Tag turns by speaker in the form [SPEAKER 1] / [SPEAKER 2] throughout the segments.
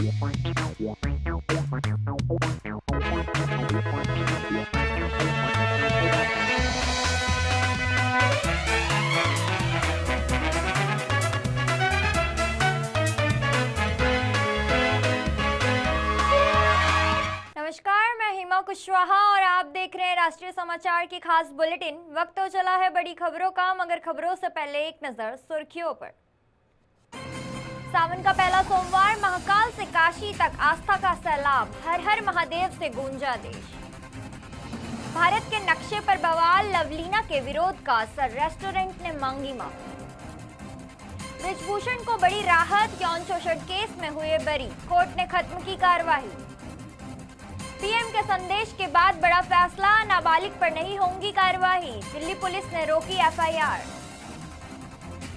[SPEAKER 1] नमस्कार, मैं हिमा कुशवाहा और आप देख रहे हैं राष्ट्रीय समाचार की खास बुलेटिन। वक्त तो चला है बड़ी खबरों का, मगर खबरों से पहले एक नजर सुर्खियों पर। सावन का पहला सोमवार, महाकाल से काशी तक आस्था का सैलाब, हर हर महादेव से गूंजा देश। भारत के नक्शे पर बवाल, लवलीना के विरोध का असर, रेस्टोरेंट ने मांगी माफी। ब्रिजभूषण को बड़ी राहत, यौन शोषण केस में हुए बरी, कोर्ट ने खत्म की कार्रवाई। पीएम के संदेश के बाद बड़ा फैसला, नाबालिग पर नहीं होगी कार्रवाई, दिल्ली पुलिस ने रोकी एफआईआर।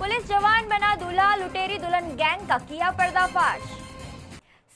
[SPEAKER 1] पुलिस जवान बना दूल्हा, लुटेरी दुल्हन गैंग का किया पर्दाफाश।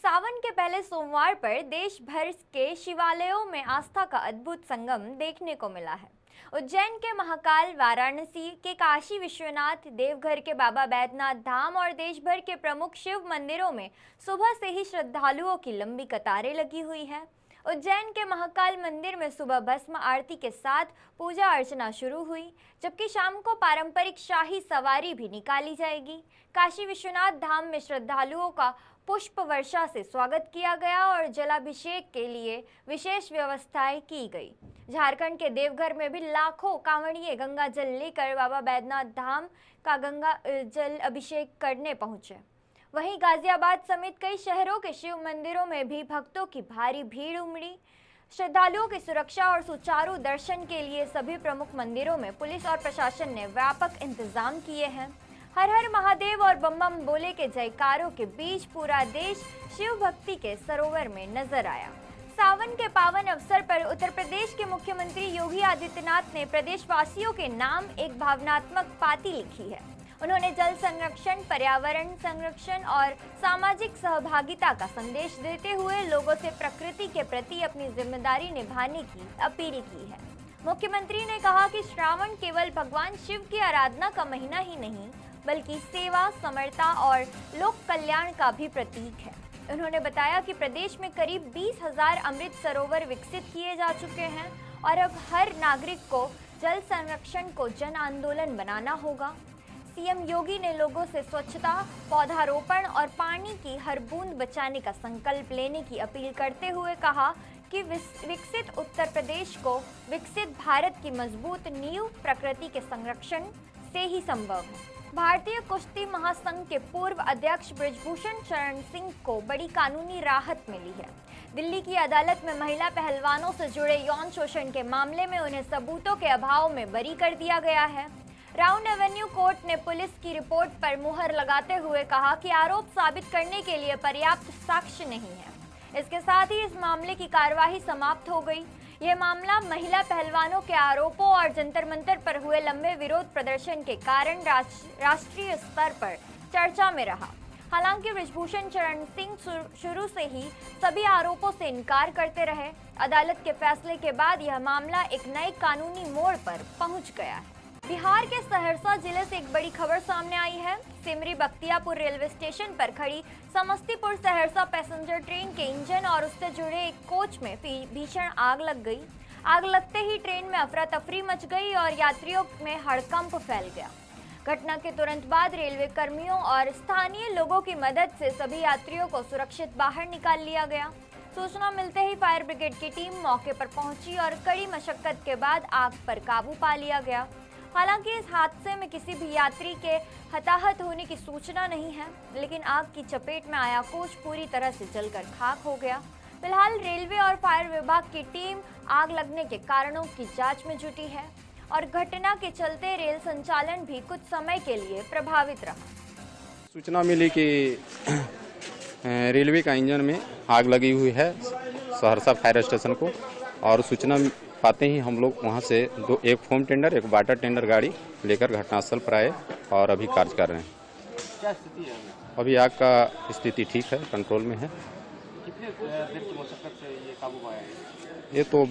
[SPEAKER 1] सावन के पहले सोमवार पर देश भर के शिवालयों में आस्था का अद्भुत संगम देखने को मिला है। उज्जैन के महाकाल, वाराणसी के काशी विश्वनाथ, देवघर के बाबा बैद्यनाथ धाम और देश भर के प्रमुख शिव मंदिरों में सुबह से ही श्रद्धालुओं की लंबी कतारें लगी हुई हैं। उज्जैन के महाकाल मंदिर में सुबह भस्म आरती के साथ पूजा अर्चना शुरू हुई, जबकि शाम को पारंपरिक शाही सवारी भी निकाली जाएगी। काशी विश्वनाथ धाम में श्रद्धालुओं का पुष्प वर्षा से स्वागत किया गया और जलाभिषेक के लिए विशेष व्यवस्थाएं की गई। झारखंड के देवघर में भी लाखों कांवड़िए गंगा जल लेकर बाबा बैद्यनाथ धाम का गंगा जल अभिषेक करने पहुंचे। वहीं गाजियाबाद समेत कई शहरों के शिव मंदिरों में भी भक्तों की भारी भीड़ उमड़ी। श्रद्धालुओं की सुरक्षा और सुचारू दर्शन के लिए सभी प्रमुख मंदिरों में पुलिस और प्रशासन ने व्यापक इंतजाम किए हैं। हर हर महादेव और बम बम बोले के जयकारों के बीच पूरा देश शिव भक्ति के सरोवर में नजर आया। सावन के पावन अवसर पर उत्तर प्रदेश के मुख्यमंत्री योगी आदित्यनाथ ने प्रदेशवासियों के नाम एक भावनात्मक पाती लिखी है। उन्होंने जल संरक्षण, पर्यावरण संरक्षण और सामाजिक सहभागिता का संदेश देते हुए लोगों से प्रकृति के प्रति अपनी जिम्मेदारी निभाने की अपील की है। मुख्यमंत्री ने कहा कि श्रावण केवल भगवान शिव की आराधना का महीना ही नहीं, बल्कि सेवा, समर्था और लोक कल्याण का भी प्रतीक है। उन्होंने बताया कि प्रदेश में करीब 20,000 अमृत सरोवर विकसित किए जा चुके हैं और अब हर नागरिक को जल संरक्षण को जन आंदोलन बनाना होगा। सीएम योगी ने लोगों से स्वच्छता, पौधारोपण और पानी की हर बूंद बचाने का संकल्प लेने की अपील करते हुए कहा कि विकसित उत्तर प्रदेश को विकसित भारत की मजबूत नींव प्रकृति के संरक्षण से ही संभव है। भारतीय कुश्ती महासंघ के पूर्व अध्यक्ष ब्रिजभूषण शरण सिंह को बड़ी कानूनी राहत मिली है। दिल्ली की अदालत में महिला पहलवानों से जुड़े यौन शोषण के मामले में उन्हें सबूतों के अभाव में बरी कर दिया गया है। राउंड एवेन्यू कोर्ट ने पुलिस की रिपोर्ट पर मुहर लगाते हुए कहा कि आरोप साबित करने के लिए पर्याप्त साक्ष्य नहीं है। इसके साथ ही इस मामले की कार्यवाही समाप्त हो गई। यह मामला महिला पहलवानों के आरोपों और जंतर मंतर पर हुए लंबे विरोध प्रदर्शन के कारण राष्ट्रीय स्तर पर चर्चा में रहा। हालांकि ब्रिजभूषण शरण सिंह शुरू से ही सभी आरोपों से इनकार करते रहे। अदालत के फैसले के बाद यह मामला एक नए कानूनी मोड़ पर पहुंच गया है। बिहार के सहरसा जिले से एक बड़ी खबर सामने आई है। सिमरी बख्तियापुर रेलवे स्टेशन पर खड़ी समस्तीपुर सहरसा पैसेंजर ट्रेन के इंजन और उससे जुड़े एक कोच में भीषण आग लग गई। आग लगते ही ट्रेन में अफरा तफरी मच गई और यात्रियों में हड़कंप फैल गया। घटना के तुरंत बाद रेलवे कर्मियों और स्थानीय लोगों की मदद से सभी यात्रियों को सुरक्षित बाहर निकाल लिया गया। सूचना मिलते ही फायर ब्रिगेड की टीम मौके पर पहुंची और कड़ी मशक्कत के बाद आग पर काबू पा लिया गया। हालांकि इस हादसे में किसी भी यात्री के हताहत होने की सूचना नहीं है, लेकिन आग की चपेट में आया कोच पूरी तरह से जलकर खाक हो गया। फिलहाल रेलवे और फायर विभाग की टीम आग लगने के कारणों की जांच में जुटी है और घटना के चलते रेल संचालन भी कुछ समय के लिए प्रभावित रहा।
[SPEAKER 2] सूचना मिली कि रेलवे का इंजन में आग लगी हुई है सहरसा फायर स्टेशन को, और सूचना पाते ही हम लोग वहां से एक फोम टेंडर, एक वाटर टेंडर गाड़ी लेकर घटनास्थल पर आए और अभी कार्य कर रहे हैं। क्या स्थिति है? अभी आग का स्थिति ठीक है, कंट्रोल में है। कितने देर की मशक्कत से ये काबू पाया है? ये तो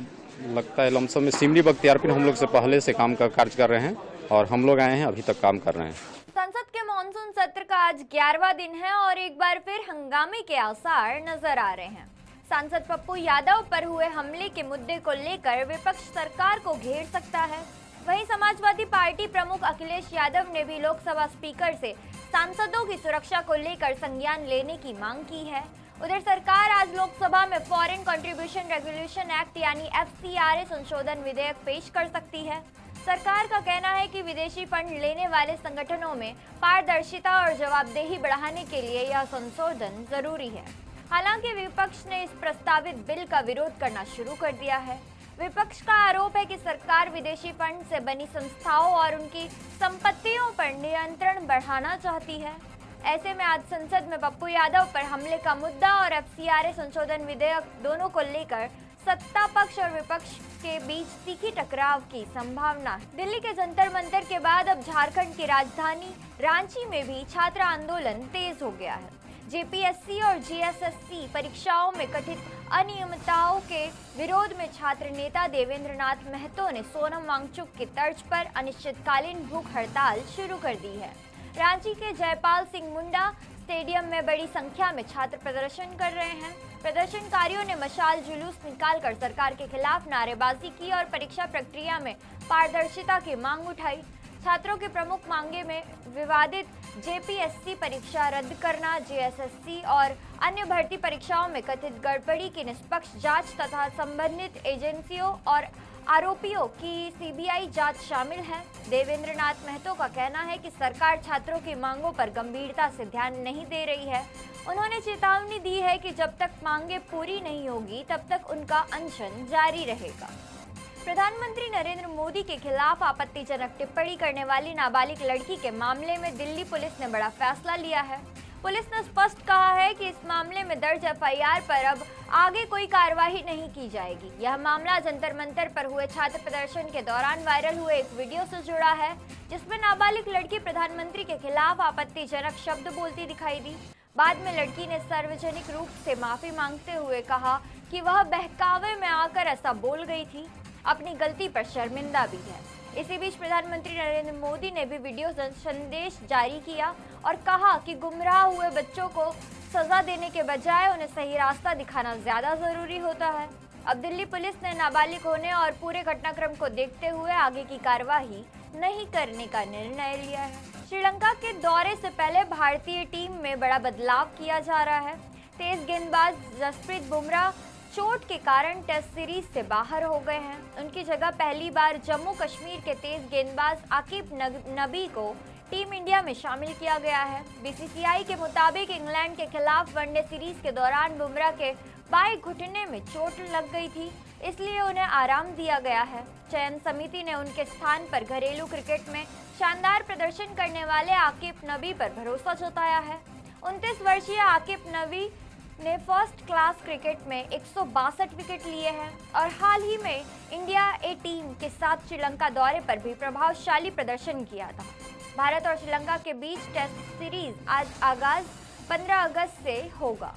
[SPEAKER 2] लगता है लमसम में सिमरी बख्तियारपुर हम लोग से पहले से काम का कार्य कर रहे हैं और हम लोग आए हैं, अभी तक काम कर रहे हैं।
[SPEAKER 1] संसद के मॉनसून सत्र का आज 11वां दिन है और एक बार फिर हंगामे के आसार नजर आ रहे हैं। सांसद पप्पू यादव पर हुए हमले के मुद्दे को लेकर विपक्ष सरकार को घेर सकता है। वहीं समाजवादी पार्टी प्रमुख अखिलेश यादव ने भी लोकसभा स्पीकर से सांसदों की सुरक्षा को लेकर संज्ञान लेने की मांग की है। उधर सरकार आज लोकसभा में फॉरेन कंट्रीब्यूशन रेगुलेशन एक्ट यानी FCRA संशोधन विधेयक पेश कर सकती है। सरकार का कहना है कि विदेशी फंड लेने वाले संगठनों में पारदर्शिता और जवाबदेही बढ़ाने के लिए यह संशोधन जरूरी है। हालांकि विपक्ष ने इस प्रस्तावित बिल का विरोध करना शुरू कर दिया है। विपक्ष का आरोप है कि सरकार विदेशी फंड से बनी संस्थाओं और उनकी संपत्तियों पर नियंत्रण बढ़ाना चाहती है। ऐसे में आज संसद में पप्पू यादव पर हमले का मुद्दा और FCRA संशोधन विधेयक दोनों को लेकर सत्ता पक्ष और विपक्ष के बीच तीखी टकराव की संभावना है। दिल्ली के जंतर मंतर के बाद अब झारखंड की राजधानी रांची में भी छात्र आंदोलन तेज हो गया है। JPSC और GSSC परीक्षाओं में कथित अनियमितताओं के विरोध में छात्र नेता देवेंद्र नाथ महतो ने सोनम वांगचुक की तर्ज पर अनिश्चितकालीन भूख हड़ताल शुरू कर दी है। रांची के जयपाल सिंह मुंडा स्टेडियम में बड़ी संख्या में छात्र प्रदर्शन कर रहे हैं। प्रदर्शनकारियों ने मशाल जुलूस निकालकर सरकार के खिलाफ नारेबाजी की और परीक्षा प्रक्रिया में पारदर्शिता की मांग उठाई। छात्रों की प्रमुख मांगे में विवादित JPSC परीक्षा रद्द करना, GSSC और अन्य भर्ती परीक्षाओं में कथित गड़बड़ी की निष्पक्ष जांच तथा संबंधित एजेंसियों और आरोपियों की CBI जांच शामिल है। देवेंद्र नाथ महतो का कहना है कि सरकार छात्रों की मांगों पर गंभीरता से ध्यान नहीं दे रही है। उन्होंने चेतावनी दी है कि जब तक मांगे पूरी नहीं होगी तब तक उनका अनशन जारी रहेगा। प्रधानमंत्री नरेंद्र मोदी के खिलाफ आपत्तिजनक टिप्पणी करने वाली नाबालिग लड़की के मामले में दिल्ली पुलिस ने बड़ा फैसला लिया है। पुलिस ने स्पष्ट कहा है कि इस मामले में दर्ज FIR पर अब आगे कोई कार्रवाई नहीं की जाएगी। यह मामला जंतर मंतर पर हुए छात्र प्रदर्शन के दौरान वायरल हुए एक वीडियो से जुड़ा है, जिसमें नाबालिग लड़की प्रधानमंत्री के खिलाफ आपत्तिजनक शब्द बोलती दिखाई दी। बाद में लड़की ने सार्वजनिक रूप से माफी मांगते हुए कहा कि वह बहकावे में आकर ऐसा बोल गई थी, अपनी गलती पर शर्मिंदा भी है। इसी बीच प्रधानमंत्री नरेंद्र मोदी ने भी वीडियो संदेश जारी किया और कहा कि गुमराह हुए बच्चों को सजा देने के बजाय उन्हें सही रास्ता दिखाना ज्यादा जरूरी होता है। अब दिल्ली पुलिस ने नाबालिग होने और पूरे घटनाक्रम को देखते हुए आगे की कार्यवाही नहीं करने का निर्णय लिया है। श्रीलंका के दौरे से पहले भारतीय टीम में बड़ा बदलाव किया जा रहा है। तेज गेंदबाज जसप्रीत बुमराह चोट के कारण टेस्ट सीरीज से बाहर हो गए हैं। उनकी जगह पहली बार जम्मू कश्मीर के तेज गेंदबाज आकिब नबी को टीम इंडिया में शामिल किया गया है। BCCI के मुताबिक इंग्लैंड के खिलाफ वनडे सीरीज के दौरान बुमराह के बाएं घुटने में चोट लग गई थी, इसलिए उन्हें आराम दिया गया है। चयन समिति ने उनके स्थान पर घरेलू क्रिकेट में शानदार प्रदर्शन करने वाले आकिब नबी पर भरोसा जताया है। 29 वर्षीय आकिब नबी ने फर्स्ट क्लास क्रिकेट में 162 विकेट लिए हैं और हाल ही में इंडिया A टीम के साथ श्रीलंका दौरे पर भी प्रभावशाली प्रदर्शन किया था। भारत और श्रीलंका के बीच टेस्ट सीरीज आज आगाज 15 अगस्त से होगा।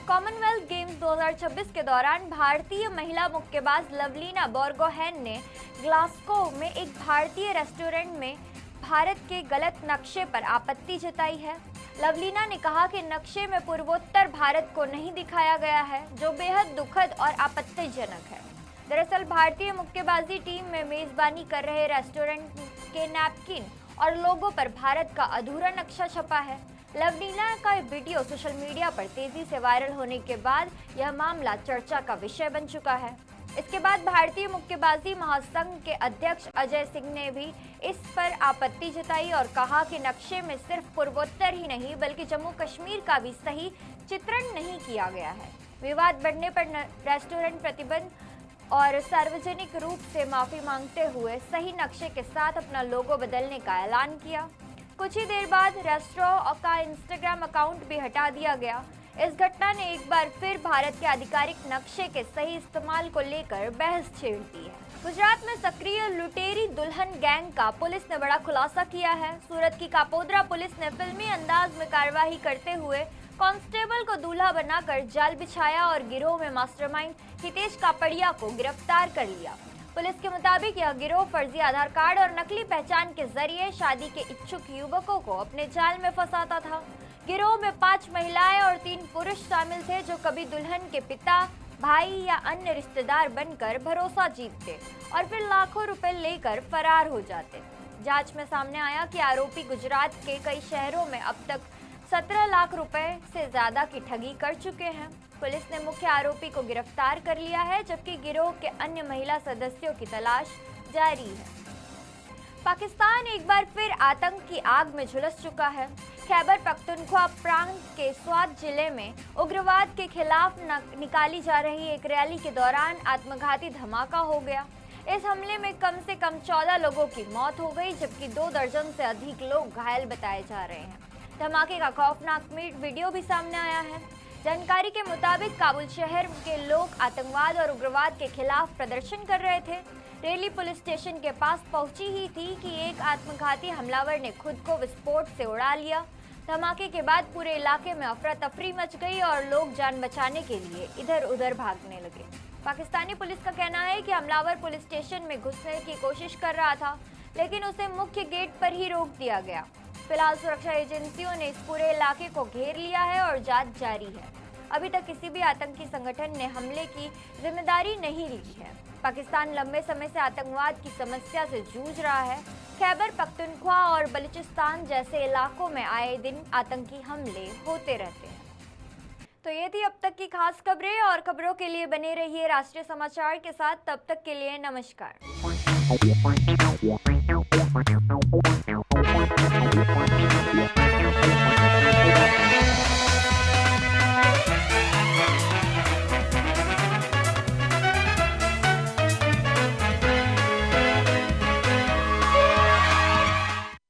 [SPEAKER 1] कॉमनवेल्थ गेम्स 2026 के दौरान भारतीय महिला मुक्केबाज लवलीना बोरगोहेन ने ग्लासगो में एक भारतीय रेस्टोरेंट में भारत के गलत नक्शे पर आपत्ति जताई है। लवलीना ने कहा कि नक्शे में पूर्वोत्तर भारत को नहीं दिखाया गया है, जो बेहद दुखद और आपत्तिजनक है। दरअसल भारतीय मुक्केबाजी टीम में मेजबानी कर रहे रेस्टोरेंट के नैपकिन और लोगो पर भारत का अधूरा नक्शा छपा है। लवलीना का वीडियो सोशल मीडिया पर तेजी से वायरल होने के बाद यह मामला चर्चा का विषय बन चुका है। इसके बाद भारतीय मुक्केबाजी महासंघ के अध्यक्ष अजय सिंह ने भी इस पर आपत्ति जताई और कहा कि नक्शे में सिर्फ पूर्वोत्तर ही नहीं बल्कि जम्मू कश्मीर का भी सही चित्रण नहीं किया गया है। विवाद बढ़ने पर रेस्टोरेंट प्रतिबंध और सार्वजनिक रूप से माफी मांगते हुए सही नक्शे के साथ अपना लोगो बदलने का ऐलान किया। कुछ ही देर बाद रेस्टोरेंट का इंस्टाग्राम अकाउंट भी हटा दिया गया। इस घटना ने एक बार फिर भारत के आधिकारिक नक्शे के सही इस्तेमाल को लेकर बहस छेड़ दी है। गुजरात में सक्रिय लुटेरी दुल्हन गैंग का पुलिस ने बड़ा खुलासा किया है। सूरत की कापोद्रा पुलिस ने फिल्मी अंदाज में कार्यवाही करते हुए कांस्टेबल को दूल्हा बनाकर जाल बिछाया और गिरोह में मास्टरमाइंड हितेश कापड़िया को गिरफ्तार कर लिया। पुलिस के मुताबिक यह गिरोह फर्जी आधार कार्ड और नकली पहचान के जरिए शादी के इच्छुक युवकों को अपने जाल में फंसाता था। गिरोह में 5 महिलाएं और 3 पुरुष शामिल थे, जो कभी दुल्हन के पिता, भाई या अन्य रिश्तेदार बनकर भरोसा जीतते और फिर लाखों रुपए लेकर फरार हो जाते। जांच में सामने आया कि आरोपी गुजरात के कई शहरों में अब तक 17 लाख रुपए से ज्यादा की ठगी कर चुके हैं। पुलिस ने मुख्य आरोपी को गिरफ्तार कर लिया है, जबकि गिरोह के अन्य महिला सदस्यों की तलाश जारी है। पाकिस्तान एक बार फिर आतंक की आग में झुलस चुका है। खैबर पख्तूनख्वा प्रांत के स्वात जिले में उग्रवाद के खिलाफ निकाली जा रही एक रैली के दौरान आत्मघाती धमाका हो गया। इस हमले में कम से कम 14 लोगों की मौत हो गई, जबकि 2 दर्जन से अधिक लोग घायल बताए जा रहे हैं। धमाके का खौफनाक वीडियो भी सामने आया है। जानकारी के मुताबिक काबुल शहर के लोग आतंकवाद और उग्रवाद के खिलाफ प्रदर्शन कर रहे थे। रैली पुलिस स्टेशन के पास पहुंची ही थी कि एक आत्मघाती हमलावर ने खुद को विस्फोट से उड़ा लिया। धमाके के बाद पूरे इलाके में अफरा तफरी मच गई और लोग जान बचाने के लिए इधर उधर भागने लगे। पाकिस्तानी पुलिस का कहना है कि हमलावर पुलिस स्टेशन में घुसने की कोशिश कर रहा था, लेकिन उसे मुख्य गेट पर ही रोक दिया गया। फिलहाल सुरक्षा एजेंसियों ने इस पूरे इलाके को घेर लिया है और जांच जारी है। अभी तक किसी भी आतंकी संगठन ने हमले की जिम्मेदारी नहीं ली है। पाकिस्तान लंबे समय से आतंकवाद की समस्या से जूझ रहा है। खैबर पख्तूनख्वा और बलूचिस्तान जैसे इलाकों में आए दिन आतंकी हमले होते रहते हैं। तो ये थी अब तक की खास खबरें, और खबरों के लिए बने रहिए राष्ट्रीय समाचार के साथ। तब तक के लिए नमस्कार।